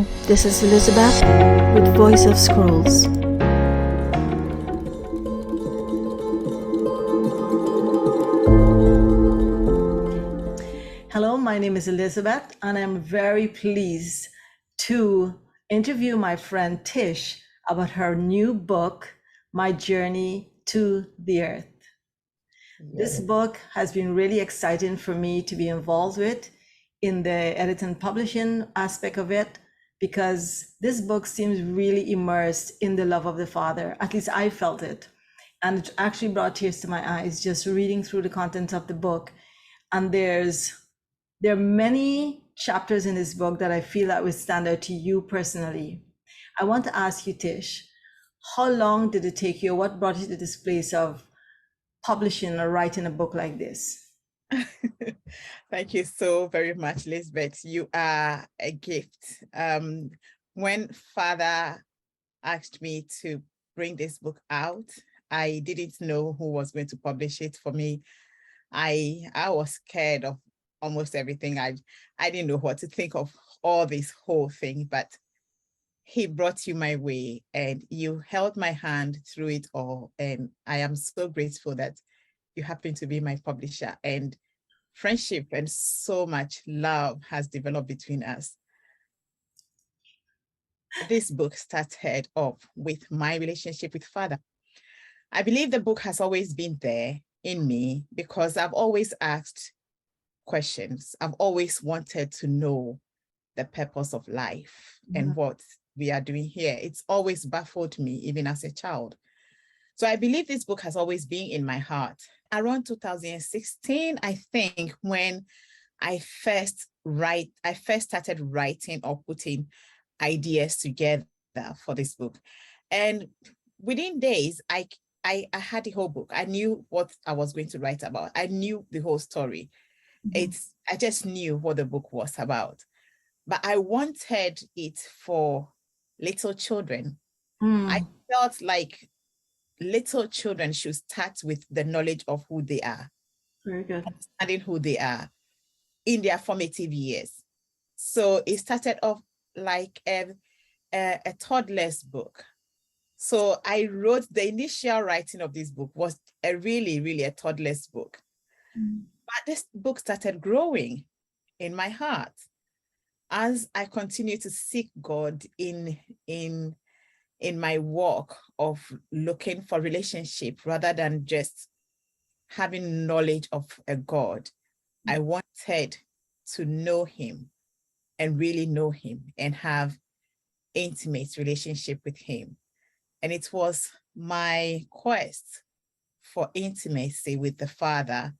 Hello, this is Elizabeth with Voice of Scrolls. Hello, my name is Elizabeth, and I'm very pleased to interview my friend TISH about her new book, My Journey to the Earth. This book has been really exciting for me to be involved with in the editing publishing aspect of it, because this book seems really immersed in the love of the Father. At least I felt it. And it actually brought tears to my eyes just reading through the contents of the book. And there are many chapters in this book that I feel that would stand out to you personally. I want to ask you, Tish, how long did it take you? What brought you to this place of publishing or writing a book like this? Thank you so very much, Lisbeth. You are a gift. When Father asked me to bring this book out, I didn't know who was going to publish it for me. I was scared of almost everything. I didn't know what to think of all this whole thing, but he brought you my way and you held my hand through it all. And I am so grateful that you happen to be my publisher, and friendship and so much love has developed between us. This book started off with my relationship with Father. I believe the book has always been there in me because I've always asked questions. I've always wanted to know the purpose of life and what we are doing here. It's always baffled me, even as a child. So I believe this book has always been in my heart. Around 2016, I think, when I first started writing or putting ideas together for this book. And within days, I had the whole book. I knew what I was going to write about. I knew the whole story. I just knew what the book was about. But I wanted it for little children. I felt like little children should start with the knowledge of who they are. Very good. Understanding who they are in their formative years. So it started off like a toddler's book. So I wrote, the initial writing of this book was really a toddler's book. But this book started growing in my heart as I continued to seek God in my walk of looking for relationship rather than just having knowledge of a God. I wanted to know him and really know him and have intimate relationship with him. And it was my quest for intimacy with the Father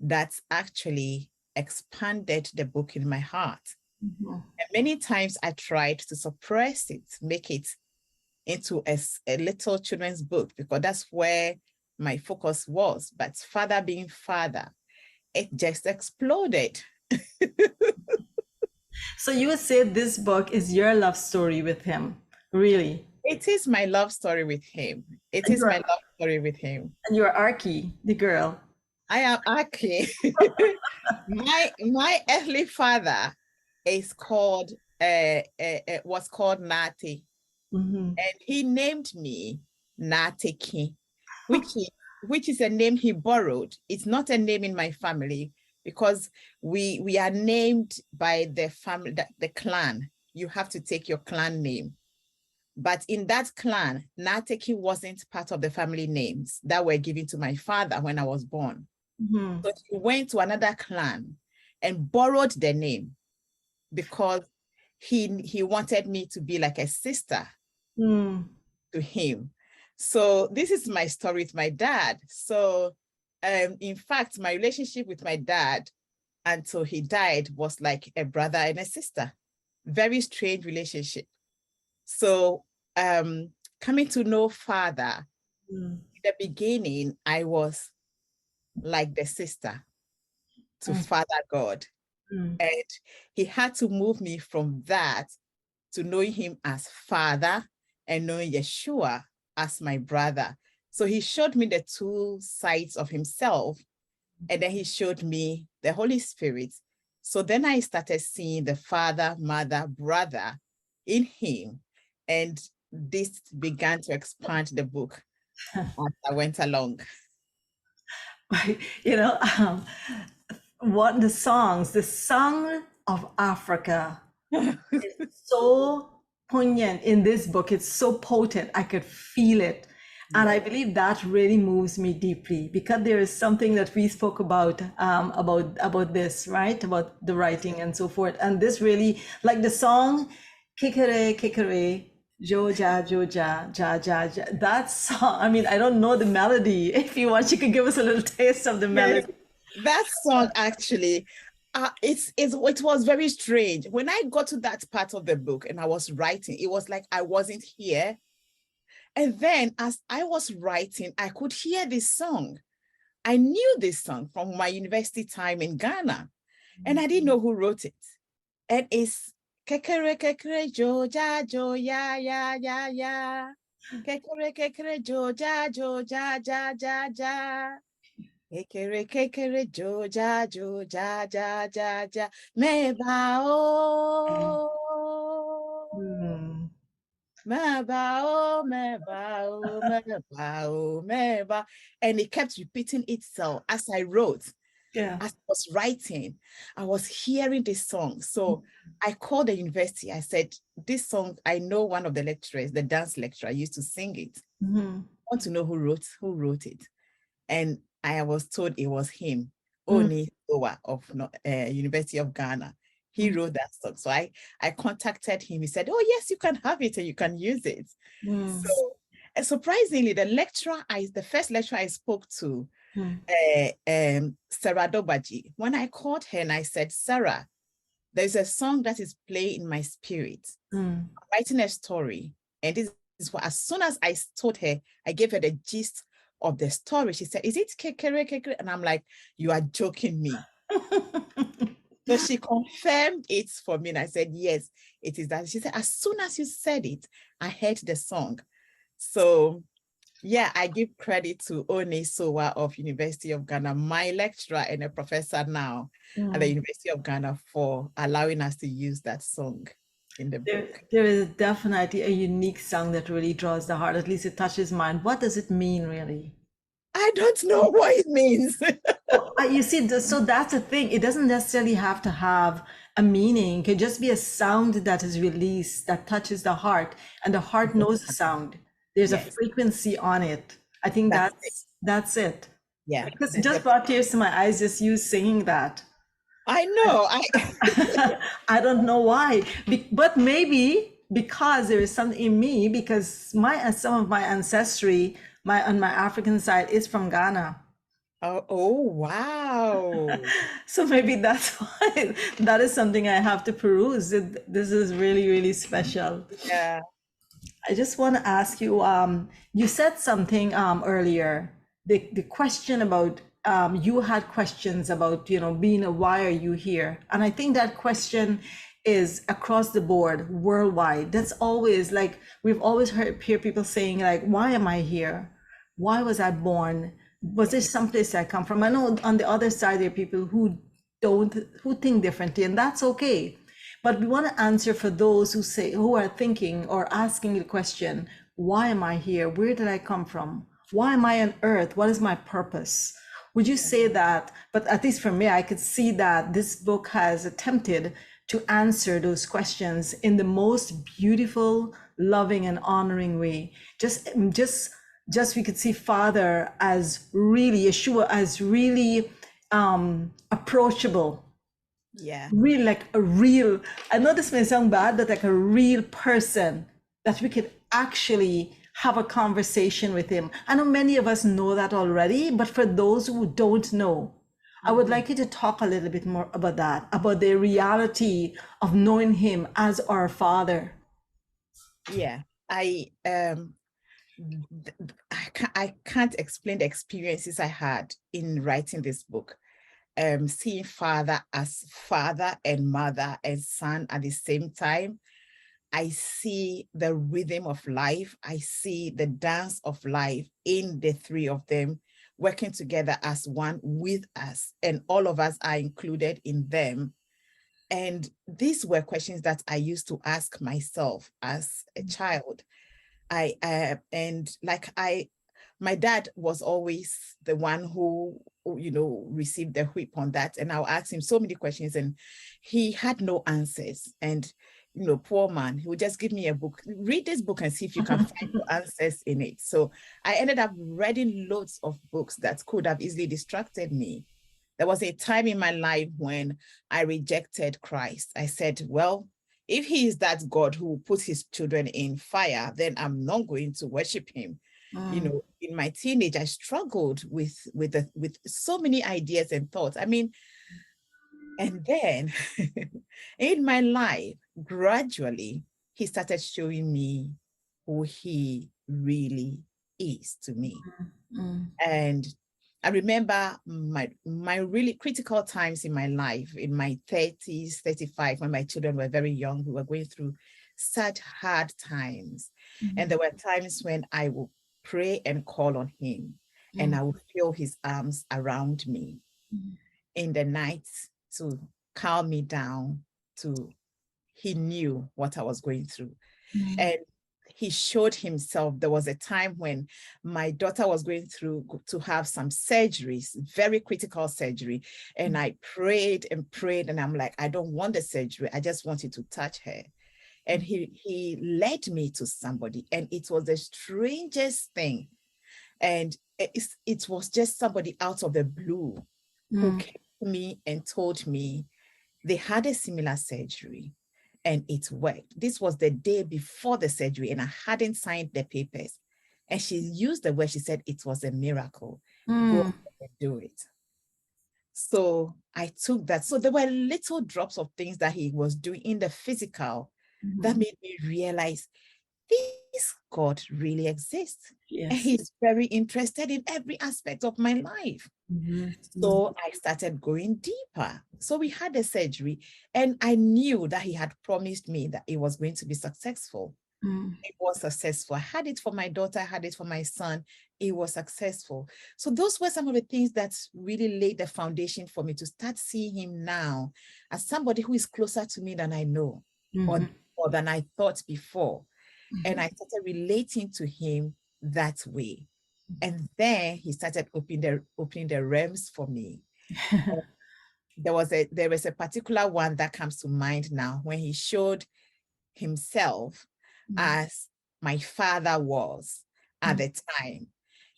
that actually expanded the book in my heart. And many times I tried to suppress it, make it into a little children's book, because that's where my focus was. But Father being Father, it just exploded. So you would say this book is your love story with him, really? It is my love story with him. It is my love story with him. And you're Archie, the girl. I am Archie. my earthly father is called was called Nati. And he named me Natiki, which is a name he borrowed. It's not a name in my family because we are named by the family, the clan. You have to take your clan name. But in that clan, Natiki wasn't part of the family names that were given to my father when I was born. So he went to another clan and borrowed the name because he wanted me to be like a sister to him. So this is my story with my dad. So in fact, my relationship with my dad until he died was like a brother and a sister. Very strange relationship. So coming to know Father, in the beginning, I was like the sister to Father God. And he had to move me from that to knowing him as Father and knowing Yeshua as my brother. So he showed me the two sides of himself, and then he showed me the Holy Spirit. So then I started seeing the Father, Mother, Brother in him. And this began to expand the book as I went along. You know, what the song of Africa is so poignant in this book. It's so potent. I could feel it. And I believe that really moves me deeply, because there is something that we spoke about this, right? About the writing and so forth. And this really, like the song, Kikere, Kikere, Joja, Joja, Ja, Ja, Ja. That song, I mean, I don't know the melody. If you want, you could give us a little taste of the melody. That song actually, it was very strange. When I got to that part of the book and I was writing, it was like I wasn't here. And then as I was writing, I could hear this song. I knew this song from my university time in Ghana, and I didn't know who wrote it. And it's Kekere Kekere Joja Joya Ya Ya Ya. Kekere Kekere Joja Joja Ja Ja Ja. Kekere Kekere Joja Joja Ja Ja Ja. Meba o. Meba, meba, meba, meba. And it kept repeating itself as I wrote. Yeah. As I was writing, I was hearing this song. So I called the university. I said, this song, I know one of the lecturers, the dance lecturer, used to sing it. I want to know who wrote it. And I was told it was him, Oni Sowa of University of Ghana. He wrote that song. So I contacted him. He said, oh, yes, you can have it and you can use it. So and surprisingly, the first lecturer I spoke to, Sarah Dobaji, when I called her and I said, Sarah, there's a song that is playing in my spirit. I'm writing a story. And this is what, as soon as I told her, I gave her the gist of the story. She said, is it Kekere Kekere? And I'm like, you are joking me. So she confirmed it for me. And I said, yes, it is that. She said, as soon as you said it, I heard the song. So yeah, I give credit to Oni Sowa of University of Ghana, my lecturer and a professor now at the University of Ghana, for allowing us to use that song in the book. There is definitely a unique song that really draws the heart. At least it touches mine. What does it mean, really? I don't know what it means. You see, so that's the thing. It doesn't necessarily have to have a meaning. It could just be a sound that is released that touches the heart, and the heart knows the sound. There's a frequency on it. I think that's it. Yeah. Because it just brought tears to my eyes just you singing that. I know. I don't know why, but maybe because there is something in me, because some of my ancestry, on my African side, is from Ghana. Oh, wow. So maybe that's why. That is something I have to peruse. This is really, really special. Yeah. I just want to ask you, you said something earlier, the question about, you had questions about, why are you here? And I think that question is across the board, worldwide. That's always like, we've always hear people saying like, why am I here? Why was I born? Was there someplace I come from? I know on the other side, there are people who think differently, and that's okay. But we want to answer for those who are thinking or asking the question, why am I here? Where did I come from? Why am I on earth? What is my purpose? Would you say that? But at least for me, I could see that this book has attempted to answer those questions in the most beautiful, loving, and honoring way. Just we could see Father as really, Yeshua as really approachable. Yeah. Real, like a real, I know this may sound bad, but like a real person that we could actually have a conversation with him. I know many of us know that already, but for those who don't know, I would like you to talk a little bit more about that, about the reality of knowing him as our Father. Yeah. I can't explain the experiences I had in writing this book. Seeing Father as father and mother and son at the same time. I see the rhythm of life. I see the dance of life in the three of them working together as one with us, and all of us are included in them. And these were questions that I used to ask myself as a child. My dad was always the one who, received the whip on that. And I'll ask him so many questions and he had no answers. And, poor man, he would just give me a book, read this book and see if you can find your answers in it. So I ended up reading loads of books that could have easily distracted me. There was a time in my life when I rejected Christ. I said, well, if he is that God who puts his children in fire, then I'm not going to worship him. In my teenage, I struggled with so many ideas and thoughts. I mean, and then in my life, gradually, he started showing me who he really is to me. And I remember my really critical times in my life, in my 30s, 35, when my children were very young, we were going through such hard times. And there were times when I would pray and call on him, and I would feel his arms around me in the night to calm me down. He knew what I was going through. And he showed himself. There was a time when my daughter was going through to have some surgeries, very critical surgery. And I prayed and prayed, and I'm like, I don't want the surgery. I just wanted to touch her. And he led me to somebody, and it was the strangest thing. And it was just somebody out of the blue who came to me and told me they had a similar surgery and it worked. This was the day before the surgery and I hadn't signed the papers. And she used the word, she said it was a miracle. Go and do it. So I took that. So there were little drops of things that he was doing in the physical that made me realize this God really exists. Yes. And he's very interested in every aspect of my life. So I started going deeper. So we had a surgery and I knew that he had promised me that it was going to be successful. It was successful. I had it for my daughter, I had it for my son. It was successful. So those were some of the things that really laid the foundation for me to start seeing him now as somebody who is closer to me than I know or than I thought before. And I started relating to him that way. And then he started opening the realms for me. There was a particular one that comes to mind now when he showed himself as my father was at the time,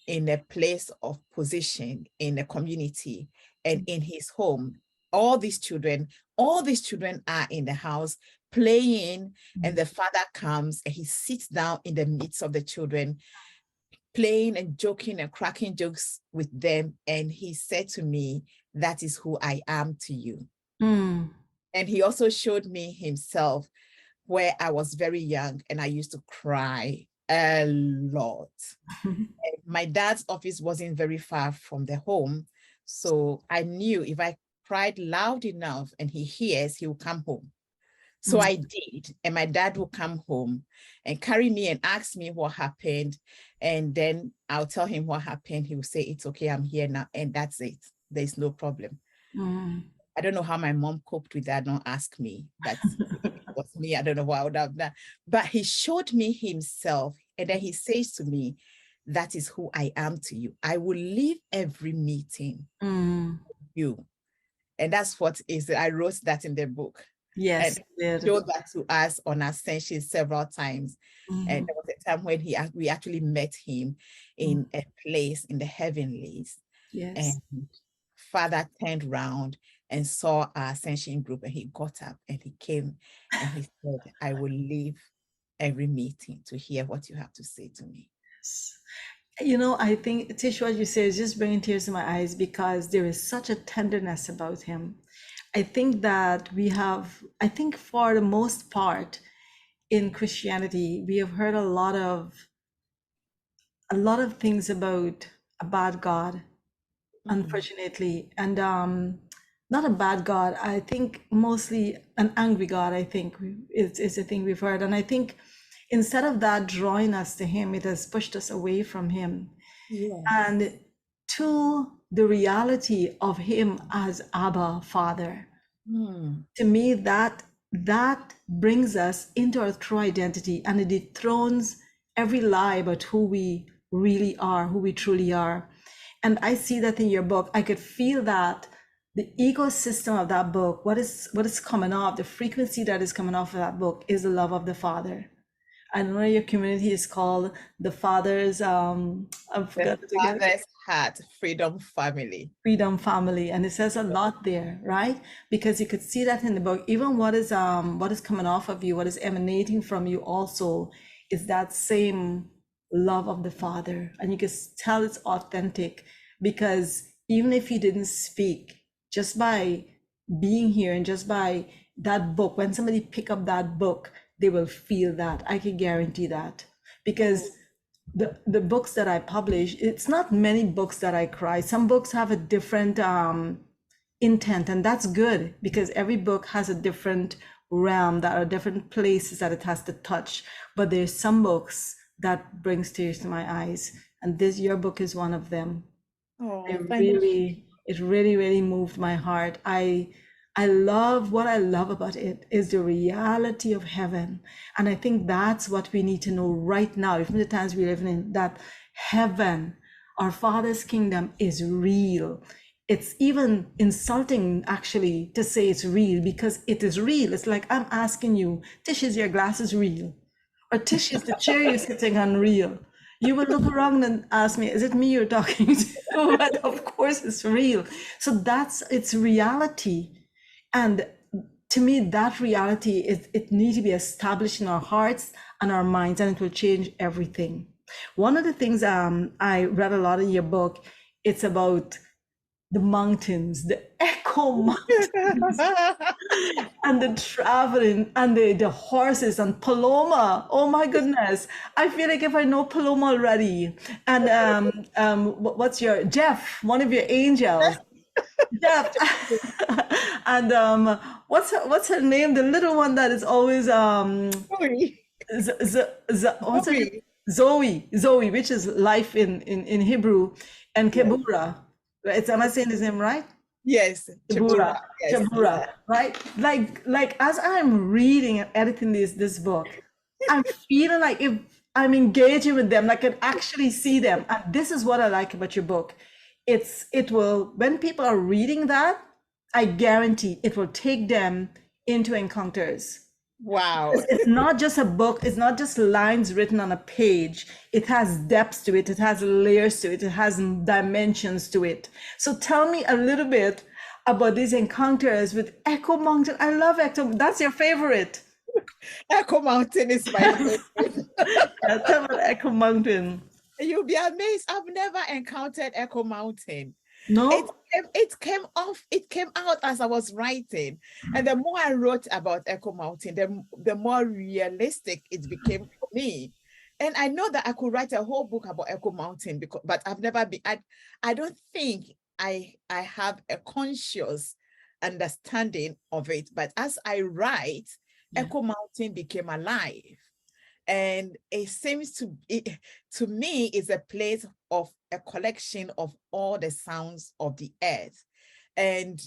in a place of position in the community and in his home. All these children are in the house playing, and the father comes and he sits down in the midst of the children, playing and joking and cracking jokes with them. And he said to me, that is who I am to you. And he also showed me himself where I was very young and I used to cry a lot. My dad's office wasn't very far from the home. So I knew if I cried loud enough and he hears, he will come home. So I did, and my dad will come home and carry me and ask me what happened. And then I'll tell him what happened. He will say, it's okay, I'm here now. And that's it. There's no problem. I don't know how my mom coped with that. Don't ask me. That's it was me. I don't know what I would have done. But he showed me himself. And then he says to me, that is who I am to you. I will leave every meeting with you. And that's what is, I wrote that in the book. Yes, and showed that to us on Ascension several times. And there was a time when we actually met him in a place in the heavenlies. Yes. And Father turned around and saw our Ascension group, and he got up and he came and he said, I will leave every meeting to hear what you have to say to me. Yes. You know, I think, Tish, what you say is just bringing tears to my eyes because there is such a tenderness about him. I think that I think for the most part in Christianity, we have heard a lot of things about a bad God, unfortunately, and not a bad God. I think mostly an angry God, I think is the thing we've heard. And I think instead of that drawing us to him, it has pushed us away from him. Yes. And to the reality of him as Abba, Father. To me, that brings us into our true identity, and it dethrones every lie about who we really are, who we truly are. And I see that in your book. I could feel that the ecosystem of that book, what is coming off, the frequency that is coming off of that book is the love of the Father. I know your community is called the Father's, I forgot it again. Father's Heart Freedom Family. Freedom Family, and it says a lot there, right? Because you could see that in the book. Even what is coming off of you, what is emanating from you, also is that same love of the Father, and you can tell it's authentic. Because even if you didn't speak, just by being here and just by that book, when somebody pick up that book, they will feel that. I can guarantee that. Because the books that I publish, it's not many books that I cry. Some books have a different intent, and that's good, because every book has a different realm, that are different places that it has to touch. But there's some books that brings tears to my eyes, and your book is one of them. Oh, It really moved my heart. I love, what I love about it is the reality of heaven. And I think that's what we need to know right now, even the times we live in, that heaven, our Father's kingdom, is real. It's even insulting, actually, to say it's real, because it is real. It's like I'm asking you, Tish, is your glasses real? Or Tish, is the chair you're sitting on real? You will look around and ask me, is it me you're talking to? But of course it's real. So it's reality. And to me, that reality it needs to be established in our hearts and our minds, and it will change everything. One of the things I read a lot in your book, it's about the mountains, the echo mountains, and the traveling, and the horses, and Paloma. Oh my goodness. I feel like if I know Paloma already. And what's your Jeff, one of your angels. Jeff. And what's her name? The little one that is always what's her name? Zoe, which is life in Hebrew, and Kebura. Am I saying his name right? Yes, Kebura. yes. Kebura, right? Like as I'm reading and editing this book, I'm feeling like if I'm engaging with them, like I can actually see them. And this is what I like about your book. It will, when people are reading that, I guarantee it will take them into encounters. Wow. It's not just a book, it's not just lines written on a page. It has depths to it, it has layers to it, it has dimensions to it. So tell me a little bit about these encounters with Echo Mountain. I love Echo. That's your favorite. Echo Mountain is my favorite. Yeah, tell me about Echo Mountain. You'll be amazed. I've never encountered Echo Mountain. No? It came out as I was writing. And the more I wrote about Echo Mountain, the more realistic it became for me. And I know that I could write a whole book about Echo Mountain, but I've never been, I don't think I have a conscious understanding of it. But as I write, Echo Mountain became alive. And it seems to me is a place of a collection of all the sounds of the earth, and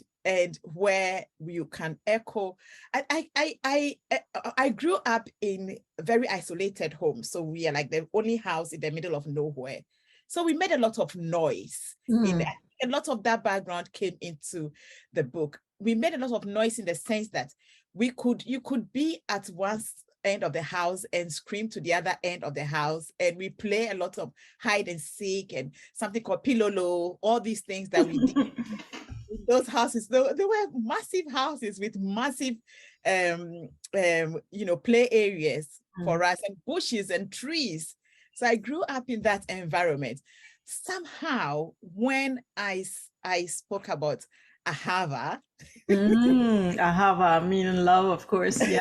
where you can echo. I grew up in a very isolated home, so we are like the only house in the middle of nowhere. So we made a lot of noise. A lot of that background came into the book. We made a lot of noise in the sense that you could be at once end of the house and scream to the other end of the house, and we play a lot of hide and seek and something called pilolo, all these things that we did in those houses. They were massive houses with massive play areas for us, and bushes and trees. So I grew up in that environment. Somehow when I spoke about Ahava. Ahava, meaning love, of course. Yeah.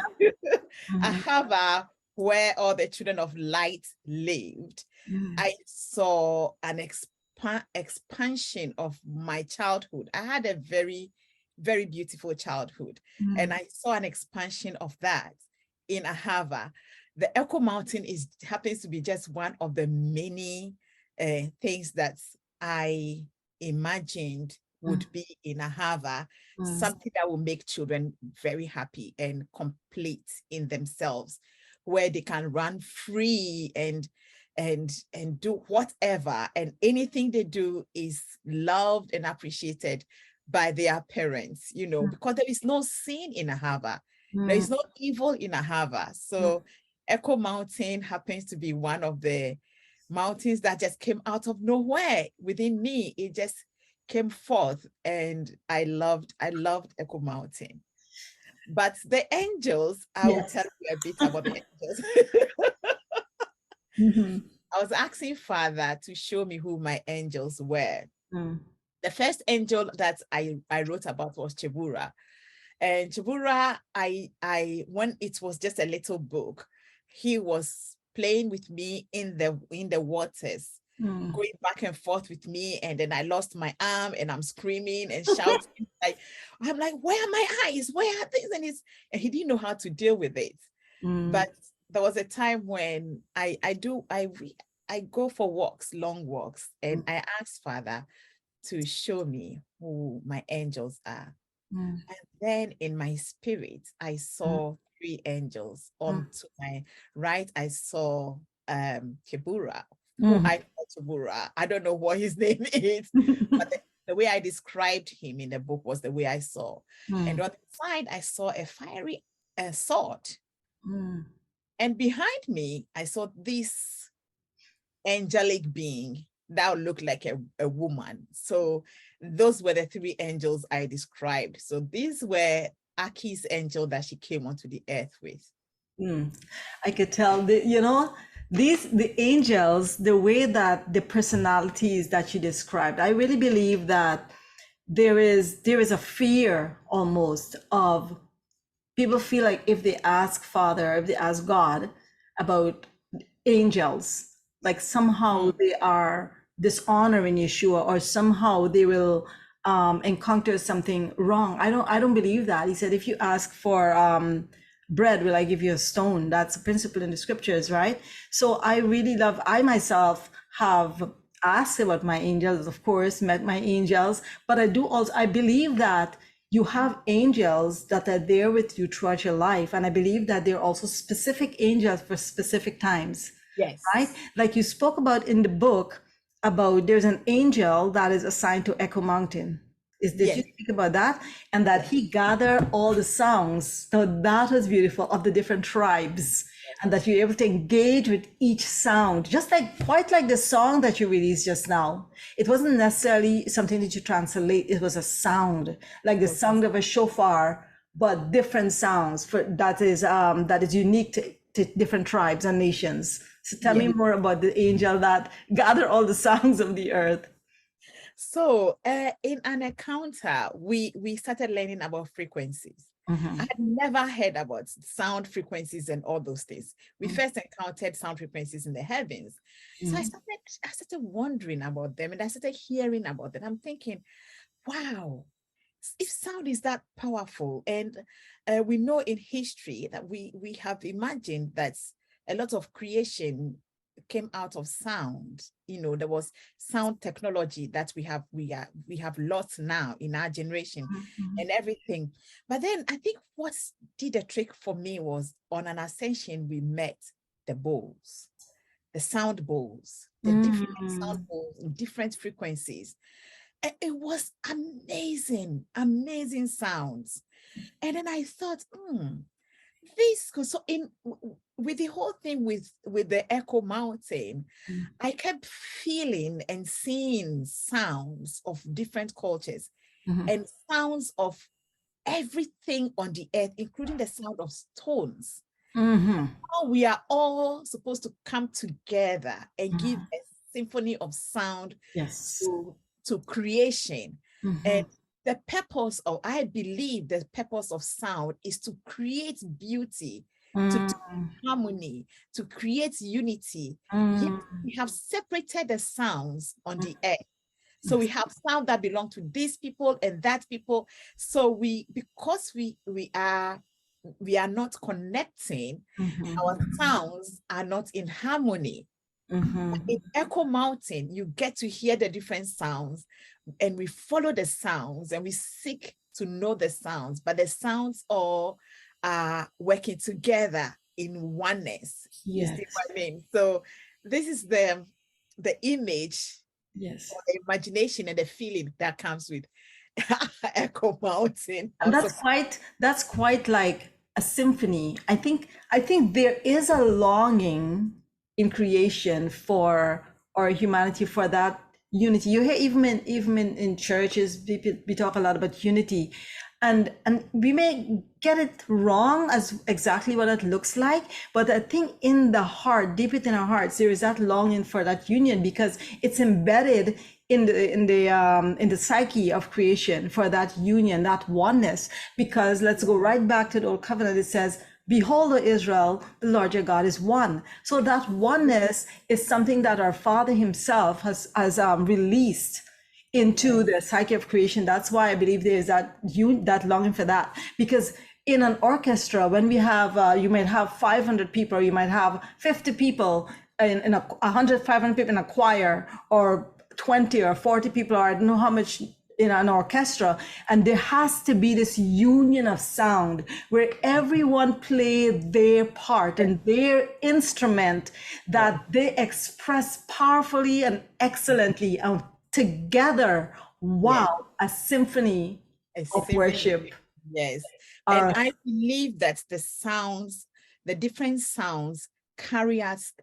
Ahava, where all the children of light lived. I saw an expansion of my childhood. I had a very, very beautiful childhood, and I saw an expansion of that in Ahava. The Echo Mountain happens to be just one of the many things that I imagined would be in Ahava, something that will make children very happy and complete in themselves, where they can run free and do whatever, and anything they do is loved and appreciated by their parents, you know, because there is no sin in Ahava. There is no evil in Ahava. So Echo Mountain happens to be one of the mountains that just came out of nowhere within me. It just came forth, and I loved Echo Mountain. But the angels, I will tell you a bit about the angels. I was asking Father to show me who my angels were. The first angel that I wrote about was Chebura. And Chebura, when it was just a little book, he was playing with me in the waters, going back and forth with me. And then I lost my arm and I'm screaming and shouting. I'm like, where are my eyes? Where are things? And he didn't know how to deal with it. But there was a time when I go for walks, long walks, and I asked Father to show me who my angels are. And then in my spirit, I saw 3 angels. On to my right, I saw Chebura, who I call Chebura. I don't know what his name is, but the way I described him in the book was the way I saw. And on the side, I saw a fiery sword. And behind me, I saw this angelic being that looked like a woman. So those were the 3 angels I described. So these were Aki's angel that she came onto the earth with. I could tell that, you know, the angels, the way that the personalities that you described, I really believe that there is a fear almost of people feel like if they ask Father, if they ask God about angels, like somehow they are dishonoring Yeshua, or somehow they will encounter something wrong. I don't believe that. He said, if you ask for bread, will I give you a stone? That's a principle in the scriptures, right? So I really love, I myself have asked about my angels, of course, met my angels, but I believe that you have angels that are there with you throughout your life. And I believe that they're also specific angels for specific times. Yes. Right? Like you spoke about in the book about there's an angel that is assigned to Echo Mountain. Did you speak about that? And that he gathered all the songs. So that was beautiful, of the different tribes. And that you're able to engage with each sound, just like quite like the song that you released just now. It wasn't necessarily something that you translate. It was a sound, like the sound of a shofar, but different sounds that is unique to different tribes and nations. So tell me more about the angel that gathered all the songs of the earth. So in an encounter, we started learning about frequencies. I had never heard about sound frequencies and all those things. We first encountered sound frequencies in the heavens. So I started wondering about them, and I started hearing about them. I'm thinking, wow, if sound is that powerful, and we know in history that we have imagined that a lot of creation came out of sound. You know, there was sound technology that we have lost now in our generation and everything. But then I think what did a trick for me was, on an ascension, we met the bowls, the sound bowls, the different sound bowls in different frequencies. And it was amazing, amazing sounds. And then I thought, with the whole thing with the Echo Mountain, I kept feeling and seeing sounds of different cultures and sounds of everything on the earth, including the sound of stones. How we are all supposed to come together and give a symphony of sound to creation. And the purpose of, I believe the purpose of sound is to create beauty, to harmony, to create unity. Yet we have separated the sounds on the earth. So we have sound that belong to these people and that people. So because we are not connecting, our sounds are not in harmony. In Echo Mountain, you get to hear the different sounds, and we follow the sounds and we seek to know the sounds, but the sounds all are working together in oneness. Yes. You see what I mean? So this is the image, yes, or the imagination and the feeling that comes with Echo Mountain. and that's quite like a symphony. I think there is a longing in creation for, or humanity, for that unity. You hear even in churches, we talk a lot about unity, and we may get it wrong as exactly what it looks like, but I think in the heart, deep within our hearts, there is that longing for that union, because it's embedded in the psyche of creation, for that union, that oneness. Because let's go right back to the old covenant. It says, behold, O Israel, the Lord your God is one. So that oneness is something that our Father himself has released into the psyche of creation. That's why I believe there is that longing for that. Because in an orchestra, when we have, you might have 500 people, or you might have 50 people in 100, 500 people in a choir, or 20 or 40 people, or I don't know how much, in an orchestra, and there has to be this union of sound where everyone play their part and their instrument, that they express powerfully and excellently, and together, wow, a symphony of worship. Yes. And I believe that the sounds, the different sounds carry us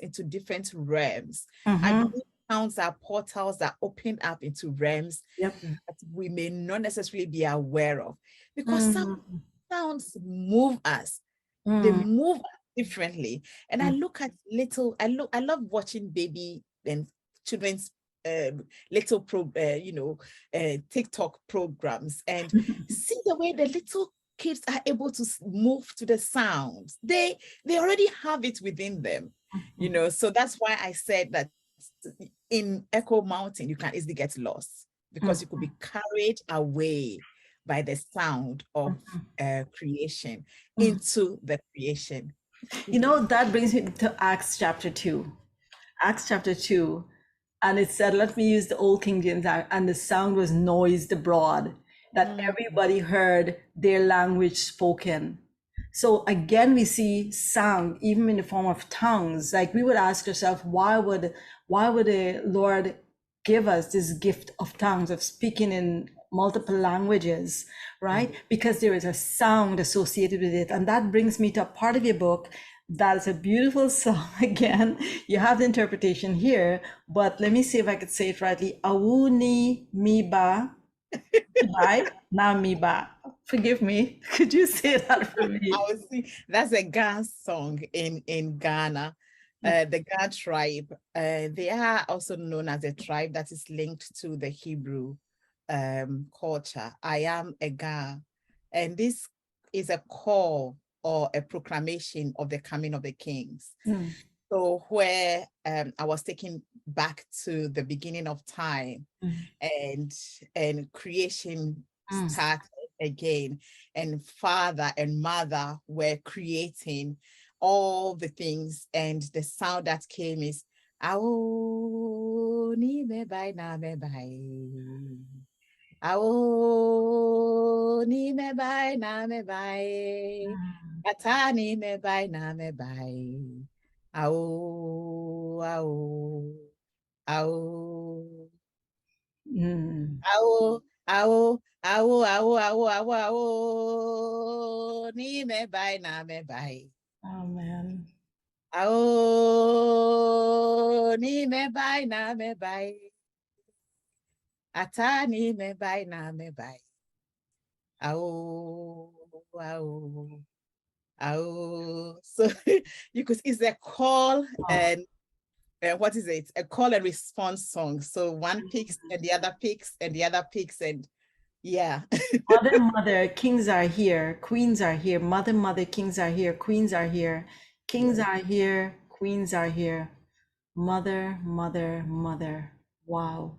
into different realms. I believe sounds are portals that open up into realms that we may not necessarily be aware of, because some sounds move us. They move us differently. And I look at I love watching baby and children's little TikTok programs, and see the way the little kids are able to move to the sounds. They already have it within them, so that's why I said that in Echo Mountain you can easily get lost, because you could be carried away by the sound of creation into the creation. That brings me to Acts chapter 2. Acts chapter 2. And it said, let me use the old King James, and the sound was noised abroad, that everybody heard their language spoken. So again, we see sound even in the form of tongues. Like, we would ask ourselves, why would the Lord give us this gift of tongues, of speaking in multiple languages, right? Because there is a sound associated with it. And that brings me to a part of your book that is a beautiful song. Again, you have the interpretation here, but let me see if I could say it rightly. Awuni miba, right? Na miba. Forgive me. Could you say that for me? That's a Ga song in Ghana. The Ga tribe, they are also known as a tribe that is linked to the Hebrew culture. I am a Ga. And this is a call or a proclamation of the coming of the kings. So where I was taken back to the beginning of time, and creation started again, and father and mother were creating all the things, and the sound that came is "Ao ni me bai na me bai, ao ni me bai na me bai, ata ni me bai na me bai, ao ao ao." Ao, ao, ao, ao, ao, ao, ao, ni me bai na me bai. Oh man. Ao, ni me bai na me bai. Ata ni me bai na me bai. Ao, ao, ao. So it's a call and what is it? A call and response song. So one picks and the other picks and the other picks, and yeah. Mother, mother, kings are here, queens are here. Mother, mother, kings are here, queens are here. Kings are here, queens are here. Mother, mother, mother. Wow.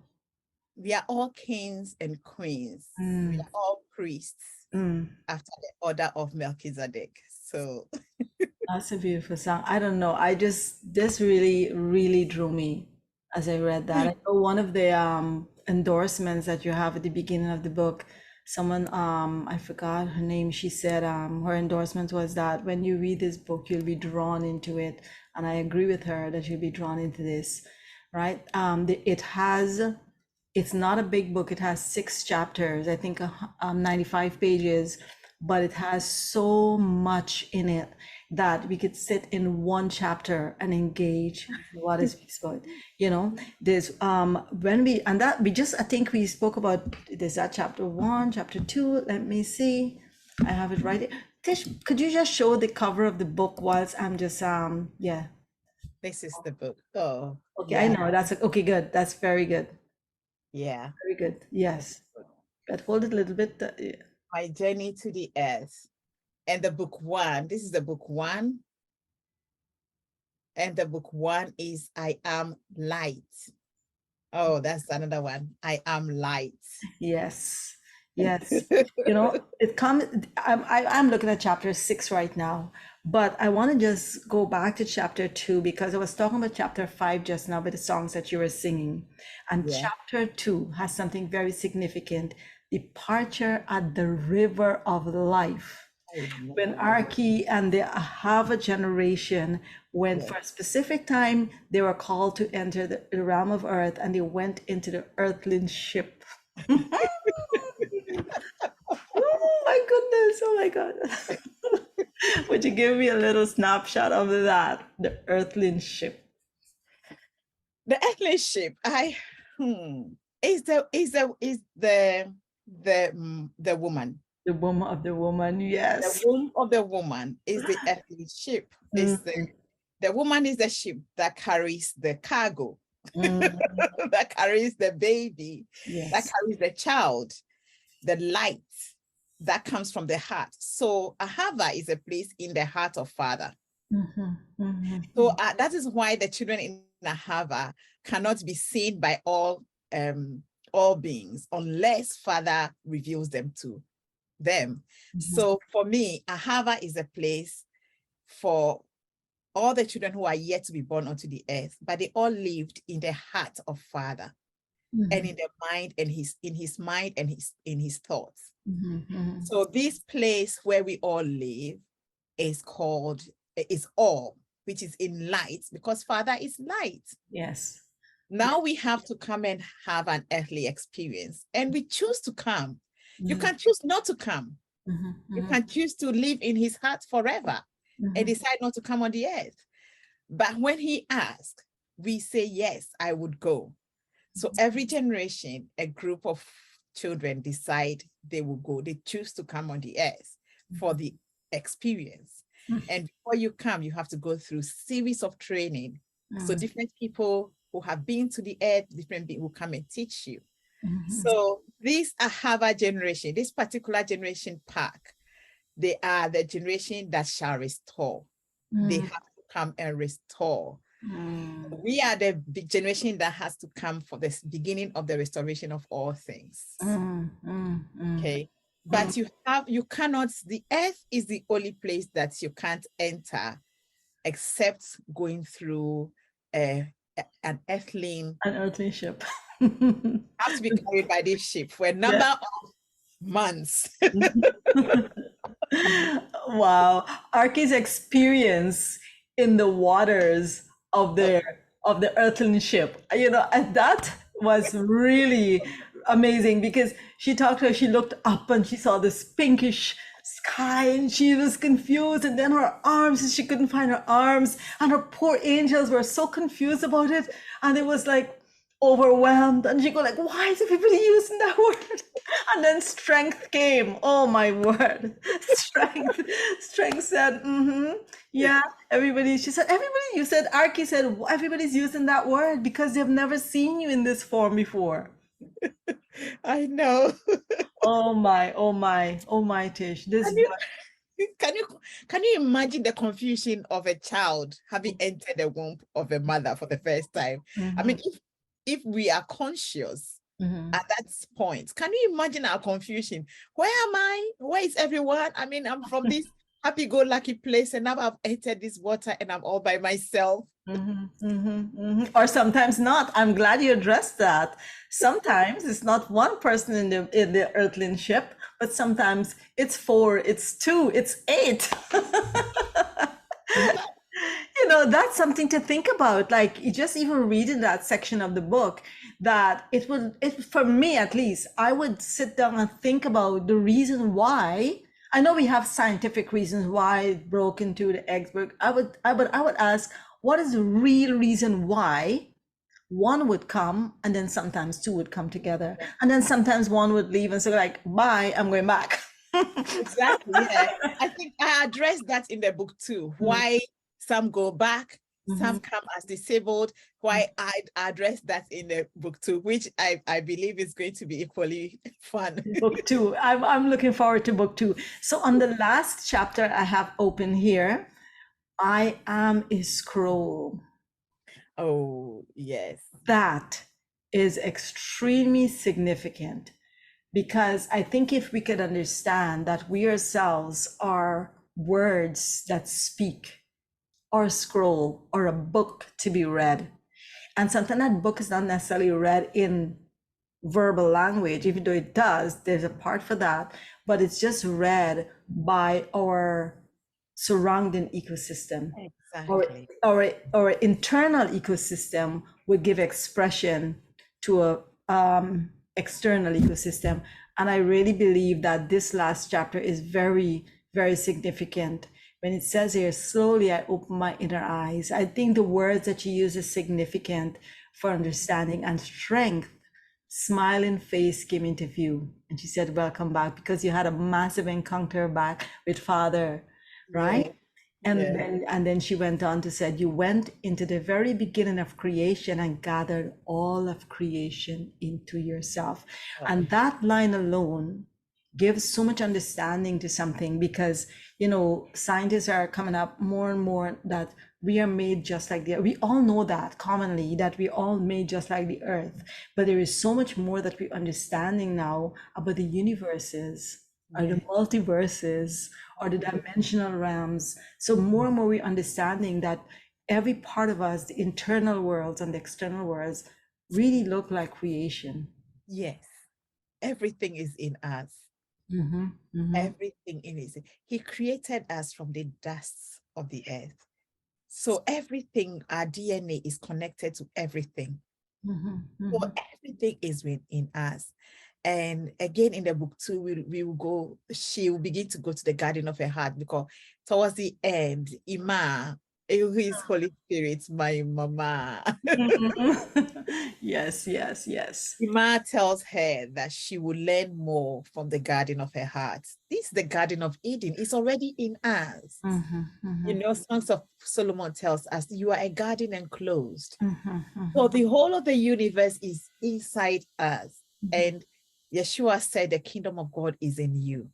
We are all kings and queens. We are all priests after the order of Melchizedek. So That's a beautiful song. I don't know. This really, really drew me as I read that. I know one of the endorsements that you have at the beginning of the book, someone, I forgot her name, she said her endorsement was that when you read this book, you'll be drawn into it. And I agree with her that you'll be drawn into this, right? It's not a big book. It has 6 chapters, I think 95 pages, but it has so much in it that we could sit in one chapter and engage with what is being spoken. You know, there's when we and that we just I think we spoke about there's that chapter 1, chapter 2. Let me see. I have it right here. Tish, could you just show the cover of the book whilst I'm just yeah. This is the book. Oh, Okay, yeah. I know that's okay, good. That's very good. Yeah. Very good. Yes. But hold it a little bit. Yeah. My Journey to the Earth. And the book 1, this is the book 1. And the book 1 is I Am Light. Oh, that's another one. I Am Light. Yes. Yes. You know, it comes, I'm looking at chapter 6 right now, but I want to just go back to chapter 2 because I was talking about chapter 5 just now with the songs that you were singing. And Yeah. chapter 2 has something very significant, departure at the river of life. When Arki and the Ahava generation went for a specific time, they were called to enter the realm of earth and they went into the Earthling Ship. Oh my goodness, oh my God. Would you give me a little snapshot of that? The Earthling Ship. The Earthling Ship, is the woman. The womb of the woman, yes. The womb of the woman is the Earthling Ship. Is the woman is the ship that carries the cargo, that carries the baby, Yes. that carries the child, the light that comes from the heart. So Ahava is a place in the heart of Father. So that is why the children in Ahava cannot be seen by all beings unless Father reveals them to them. So for me, Ahava is a place for all the children who are yet to be born onto the earth, but they all lived in the heart of Father and in the mind and in his mind and in his thoughts. So this place where we all live is all, which is in light, because Father is light. Yes. Now we have to come and have an earthly experience, and we choose to come. You can choose not to come. You can choose to live in his heart forever and decide not to come on the earth. But when he asks, we say, yes, I would go. So every generation, a group of children decide they will go. They choose to come on the earth for the experience. And before you come, you have to go through series of training. So different people who have been to the earth, different people will come and teach you. So this Ahava generation, this particular generation pack, they are the generation that shall restore. They have to come and restore. We are the big generation that has to come for the beginning of the restoration of all things. Okay. But you cannot, the earth is the only place that you can't enter except going through an earthling. An Earthling Ship. Have to be carried by this ship for a number of months. Wow. Arki's experience in the waters of the Earthling Ship, you know, and that was really amazing because she looked up and she saw this pinkish sky and she was confused, and then her arms, she couldn't find her arms, and her poor angels were so confused about it, and it was like overwhelmed, and she go like, why is everybody using that word? And then strength came. Oh my word. Strength said, yeah, everybody. She said, everybody, you said, Arki said, everybody's using that word because they've never seen you in this form before. I know. Oh my, oh my, oh my, Tish. Can you imagine the confusion of a child having entered the womb of a mother for the first time? I mean, if we are conscious at that point, can you imagine our confusion? Where am I? Where is everyone? I mean, I'm from this happy-go-lucky place, and now I've entered this water and I'm all by myself. Or sometimes not. I'm glad you addressed that. Sometimes it's not one person in the Earthling ship, but sometimes it's 4, it's 2, it's 8. You know, that's something to think about. Like, you just even reading that section of the book, that for me at least, I would sit down and think about the reason why. I know we have scientific reasons why it broke into the eggs, but I would ask, what is the real reason why one would come, and then sometimes two would come together, and then sometimes one would leave and say like, bye, I'm going back. Exactly. Yeah. I think I addressed that in the book too. Why some go back, some come as disabled. Why I addressed that in the book too, which I believe is going to be equally fun. Book 2. I'm looking forward to book 2. So on the last chapter I have open here, I am a scroll. Oh, yes. That is extremely significant, because I think if we could understand that we ourselves are words that speak, or a scroll, or a book to be read, and sometimes that book is not necessarily read in verbal language, even though it does, there's a part for that, but it's just read by our surrounding ecosystem. Exactly. Our internal ecosystem would give expression to a external ecosystem. And I really believe that this last chapter is very, very significant. When it says here, slowly I open my inner eyes, I think the words that you use is significant for understanding and strength. Smiling face came into view, and she said, welcome back, because you had a massive encounter back with Father, right? Yeah. And then she went on to said, you went into the very beginning of creation and gathered all of creation into yourself. And that line alone gives so much understanding to something, because, you know, scientists are coming up more and more that we are made just like the earth. We all know that commonly, that we all made just like the earth, but there is so much more that we're understanding now about the universes, or the multiverses, or the dimensional realms. So more and more we're understanding that every part of us, the internal worlds and the external worlds, really look like creation. Yes. Everything is in us. Everything in it. He created us from the dust of the earth. So everything, our DNA is connected to everything. So everything is within us. And again, in the book too, we will go, she will begin to go to the garden of her heart, because towards the end, Ima, who is Holy Spirit, my mama. Yes, yes, yes. Ima tells her that she will learn more from the garden of her heart. This is the Garden of Eden. It's already in us. You know, Songs of Solomon tells us you are a garden enclosed. So the whole of the universe is inside us. And Yeshua said the kingdom of God is in you.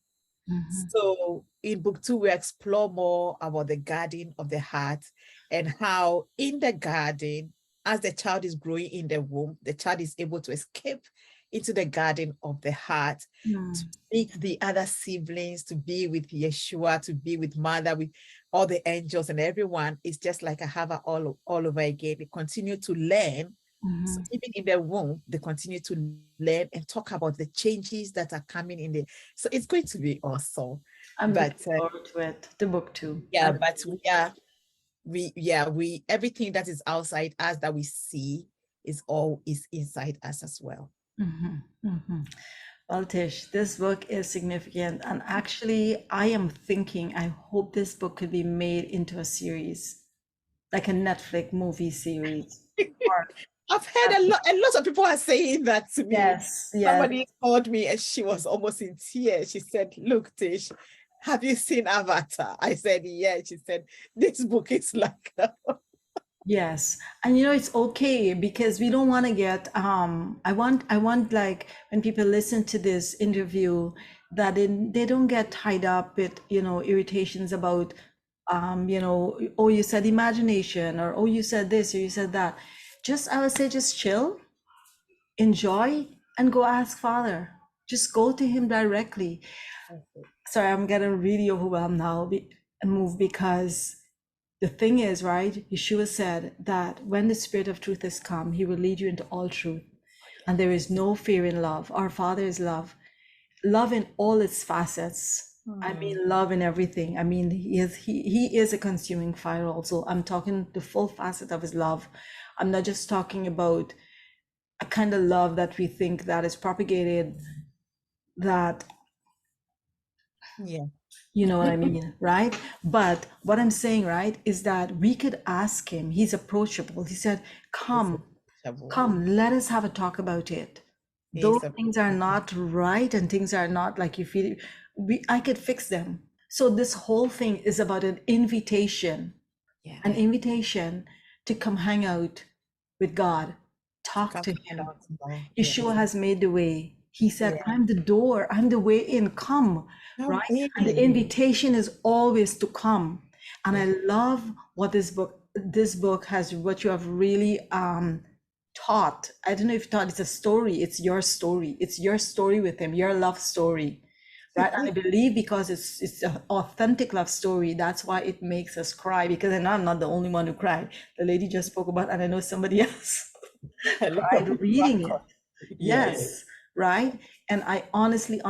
So in book 2, we explore more about the garden of the heart, and how in the garden, as the child is growing in the womb, the child is able to escape into the garden of the heart, to meet the other siblings, to be with Yeshua, to be with Mother, with all the angels and everyone. It's just like a Hava all over again. They continue to learn. So even in the womb, they continue to learn and talk about the changes that are coming in the. So it's going to be awesome. I'm But looking forward to it, the book too. yeah, but we everything that is outside us that we see is inside us as well. Well, Tish, this book is significant, and actually I am thinking, I hope this book could be made into a series, like a Netflix movie series. I've heard a lot of people are saying that to me. Yes, yes. Somebody called me and she was almost in tears. She said, look, Tish, have you seen Avatar? I said, yeah. She said, this book is like Yes. And you know, it's okay, because we don't want to get I want like when people listen to this interview, that they don't get tied up with, you know, irritations about you know, oh, you said imagination, or oh, you said this, or you said that. Just, I would say, just chill, enjoy, and go ask Father. Just go to him directly. Sorry, I'm getting really overwhelmed now. and move, because the thing is, right, Yeshua said that when the Spirit of truth is come, he will lead you into all truth. And there is no fear in love. Our Father is love. Love in all its facets. I mean, love in everything. I mean, he is a consuming fire also. I'm talking the full facet of his love. I'm not just talking about a kind of love that we think that is propagated, that, Yeah. you know what I mean, right? But what I'm saying, right, is that we could ask him. He's approachable. He said, It's come, approachable. come, let us have a talk about it. Those It's things are approachable. not right and things are not like you feel, I could fix them. So this whole thing is about an invitation, Yeah. to come hang out with God, To talk come to find him. out more. Yeshua Yes. has made the way. He said, Yeah. I'm the door, I'm the way in, come, Come right? And the in. invitation is always to come. And I Yeah. love what this book has, what you have really taught. I don't know if you thought it's a story, it's your story. It's your story with him, your love story. Right. And I believe because it's an authentic love story, that's why it makes us cry. Because I know I'm not the only one who cried. The lady just spoke about, and I know somebody else A lot of cried people are reading it. Yes. Yes, right. And I honestly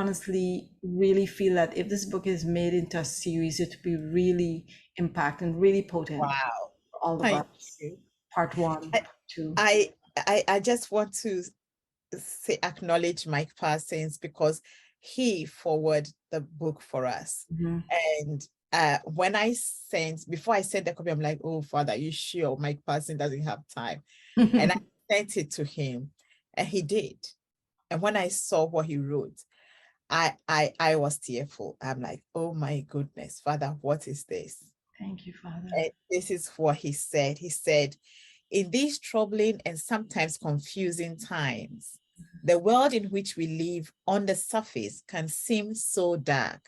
really feel that if this book is made into a series, it would be really impacting, really potent Wow. for all of Thank us. you. Part one, I, part two. I just want to acknowledge Mike Parsons, because he forwarded the book for us. And when before I sent the copy, I'm like, oh, Father, are you sure Mike Parsons doesn't have time? And I sent it to him, and he did. And when I saw what he wrote, I was tearful. I'm like, oh my goodness, Father, what is this? Thank you, Father. And this is what he said. He said, in these troubling and sometimes confusing times, the world in which we live on the surface can seem so dark.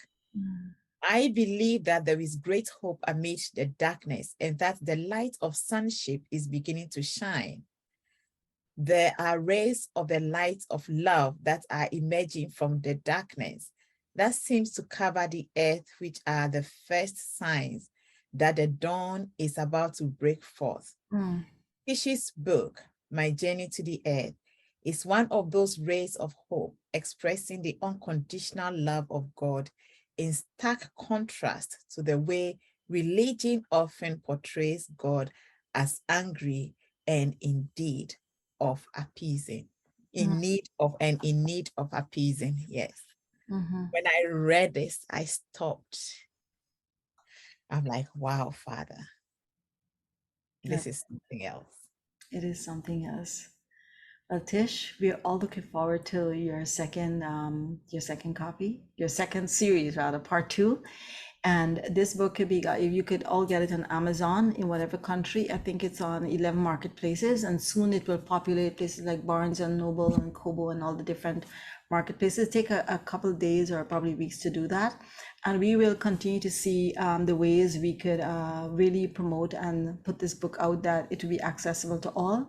I believe that there is great hope amid the darkness, and that the light of sonship is beginning to shine. There are rays of the light of love that are emerging from the darkness that seems to cover the earth, which are the first signs that the dawn is about to break forth. TISH's book, My Journey to the Earth, is one of those rays of hope expressing the unconditional love of God in stark contrast to the way religion often portrays God as angry and indeed of appeasing, in need of appeasing. Yes. When I read this, I stopped. I'm like, wow, Father, this is something else. It is something else. Well, Tish, we're all looking forward to your second copy, your second series rather, part two. And this book could be got, if you could all get it on Amazon in whatever country. I think it's on 11 marketplaces, and soon it will populate places like Barnes and Noble and Kobo and all the different marketplaces. Take a couple of days or probably weeks to do that. And we will continue to see the ways we could really promote and put this book out, that it will be accessible to all.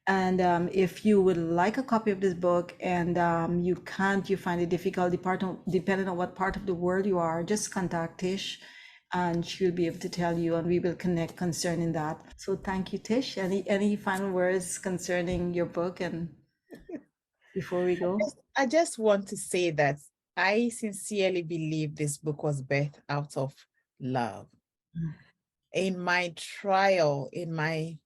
And if you would like a copy of this book and you find it difficult, depending on what part of the world you are, just contact Tish and she'll be able to tell you, and we will connect concerning that. So thank you, Tish. Any final words concerning your book and before we go? I just want to say that I sincerely believe this book was birthed out of love. In my trial, in my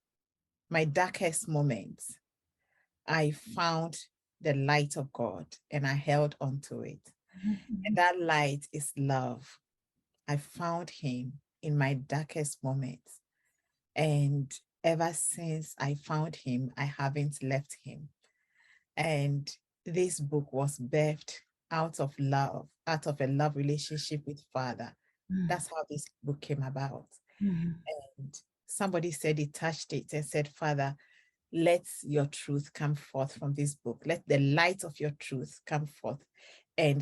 darkest moments, I found the light of God and I held on to it. And that light is love. I found him in my darkest moments. And ever since I found him, I haven't left him. And this book was birthed out of love, out of a love relationship with Father. That's how this book came about. And somebody said he touched it and said, Father, let your truth come forth from this book. Let the light of your truth come forth. And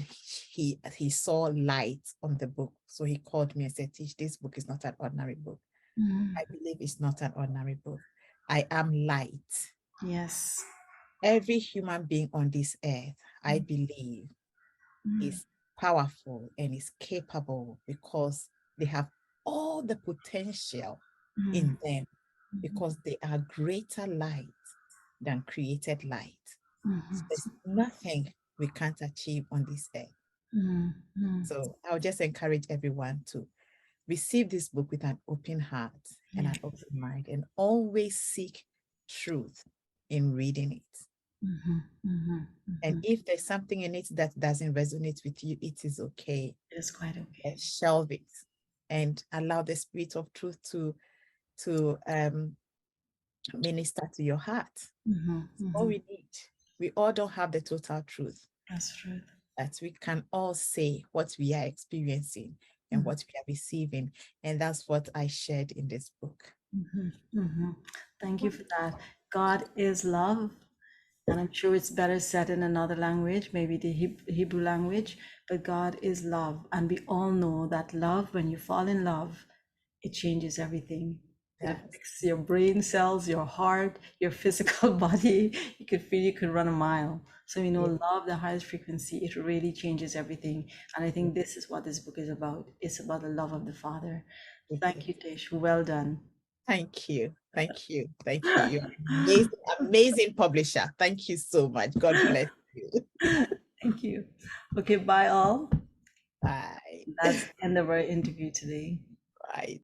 he saw light on the book. So he called me and said, Tish, this book is not an ordinary book. I believe it's not an ordinary book. I am light. Yes. Every human being on this earth, I believe, is powerful and is capable because they have all the potential in them, because they are greater light than created light. So there's nothing we can't achieve on this earth. So I'll just encourage everyone to receive this book with an open heart and an open mind, and always seek truth in reading it. And if there's something in it that doesn't resonate with you, it is okay. It's quite okay. Shelve it and allow the Spirit of truth to minister to your heart. All we need. We all don't have the total truth. That's true. That we can all say what we are experiencing and what we are receiving. And that's what I shared in this book. Thank you for that. God is love. And I'm sure it's better said in another language, maybe the Hebrew language, but God is love. And we all know that love, when you fall in love, it changes everything. It affects your brain cells, your heart, your physical body. You could feel you could run a mile. So, you know, love, the highest frequency, it really changes everything. And I think this is what this book is about. It's about the love of the Father. Thank you, Tish. Well done. Thank you. Thank you. Thank you. You're an amazing, amazing publisher. Thank you so much. God bless you. Thank you. Okay, bye all. Bye. That's the end of our interview today. Bye.